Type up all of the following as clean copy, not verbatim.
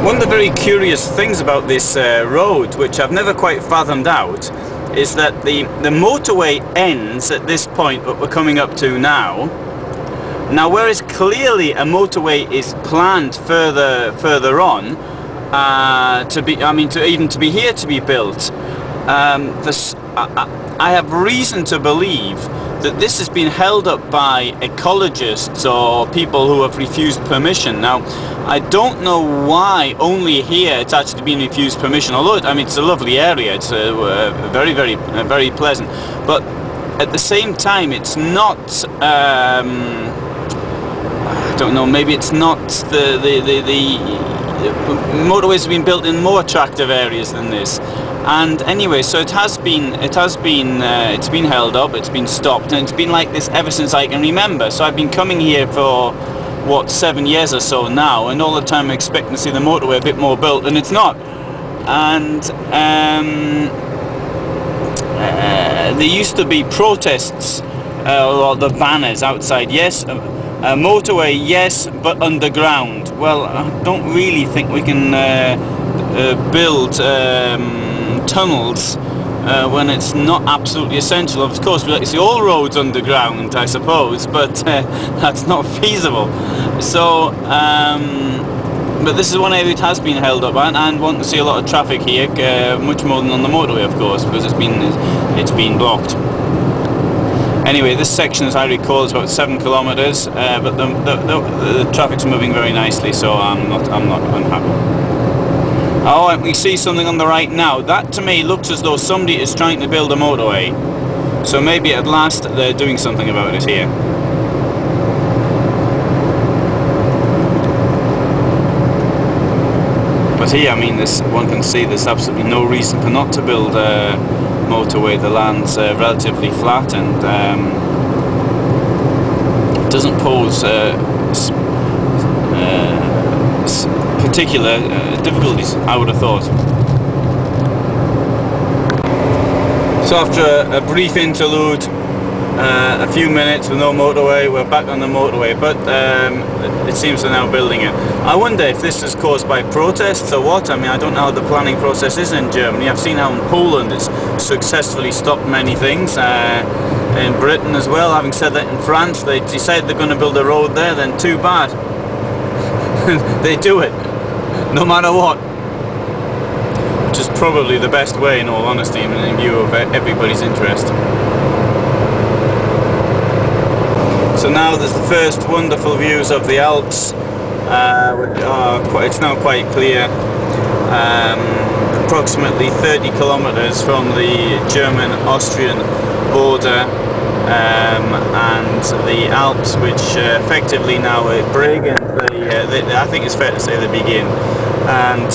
One of the very curious things about this road, which I've never quite fathomed out, is that the motorway ends at this point that we're coming up to now. Now, whereas clearly a motorway is planned further on to be, even to be here to be built, I have reason to believe that this has been held up by ecologists or people who have refused permission. Now, I don't know why only here it's actually been refused permission, although it's a lovely area, it's very pleasant, but at the same time it's not, I don't know, maybe it's not the motorways have been built in more attractive areas than this. And anyway, so it's been held up, it's been stopped, and it's been like this ever since I can remember. So I've been coming here for, what, 7 years or so now, and all the time I'm expecting to see the motorway a bit more built, and it's not. And there used to be protests, or the banners outside, yes, a motorway, yes, but underground. Well, I don't really think we can build tunnels when it's not absolutely essential. Of course, we like to see all roads underground, I suppose, but that's not feasible. So, but this is one area it has been held up, and want to see a lot of traffic here, much more than on the motorway, of course, because it's been blocked. Anyway, this section, as I recall, is about 7 kilometers, but the traffic's moving very nicely, so I'm not unhappy. Oh, and we see something on the right now. That to me looks as though somebody is trying to build a motorway. So maybe at last they're doing something about it here. But here, one can see there's absolutely no reason for not to build a motorway. The land's relatively flat and doesn't pose particular difficulties, I would have thought. So after a brief interlude, a few minutes with no motorway, we're back on the motorway, but it seems they're now building it. I wonder if this is caused by protests or what. I don't know how the planning process is in Germany. I've seen how in Poland it's successfully stopped many things, in Britain as well. Having said that, in France they decide they're going to build a road there, then too bad. They do it, no matter what. Which is probably the best way, in all honesty, in view of everybody's interest. So now there's the first wonderful views of the Alps. It's now quite clear. Approximately 30 kilometers from the German-Austrian border, and the Alps, which effectively now at Bregenz, I think it's fair to say they begin, and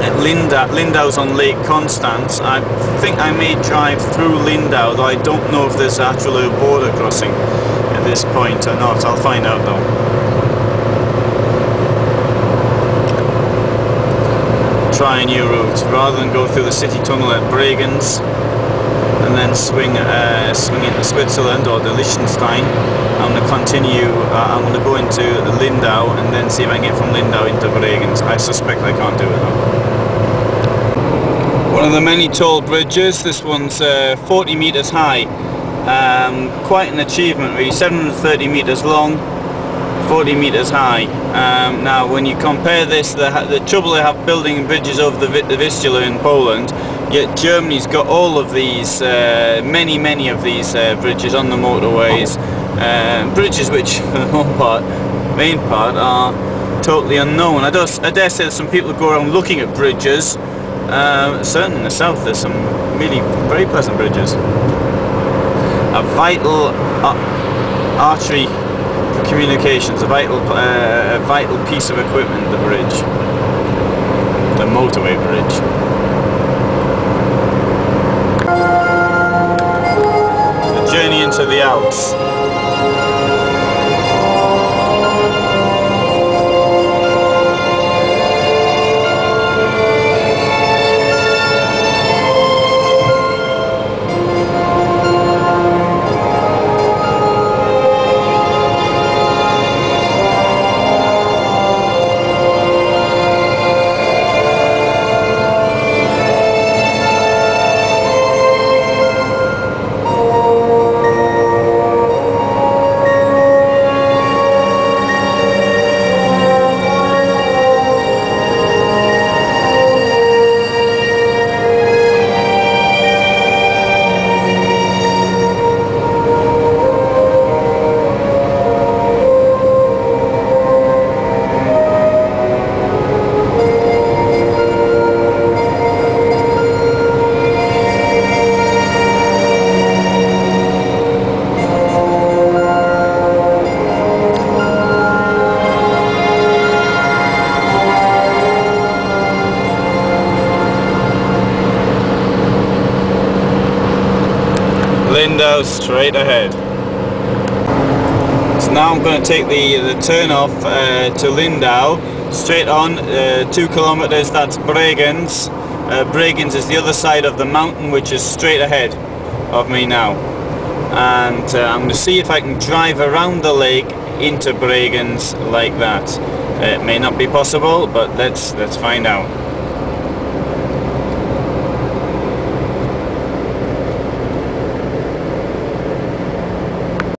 at Lindau's on Lake Constance. I think I may drive through Lindau, though I don't know if there's actually a border crossing at this point or not. I'll find out though. Try a new route, rather than go through the city tunnel at Bregenz and then swing into Switzerland or the Liechtenstein. I'm going to continue, I'm going to go into Lindau and then see if I can get from Lindau into Bregenz. I suspect I can't do it though. One of the many tall bridges, this one's 40 meters high. Quite an achievement really, 730 meters long, 40 meters high. Now when you compare this, the trouble they have building bridges over the Vistula in Poland, yet Germany's got all of these, many of these bridges on the motorways, bridges which for the main part are totally unknown. I dare say there's some people who go around looking at bridges. Certainly in the south there's some really very pleasant bridges. A vital artery for communications, a vital piece of equipment, the bridge, the motorway bridge. The journey into the Alps. Lindau straight ahead. So now I'm going to take the turn off to Lindau, straight on, 2 kilometers, that's Bregenz. Bregenz is the other side of the mountain, which is straight ahead of me now. And I'm going to see if I can drive around the lake into Bregenz like that. It may not be possible, but let's find out.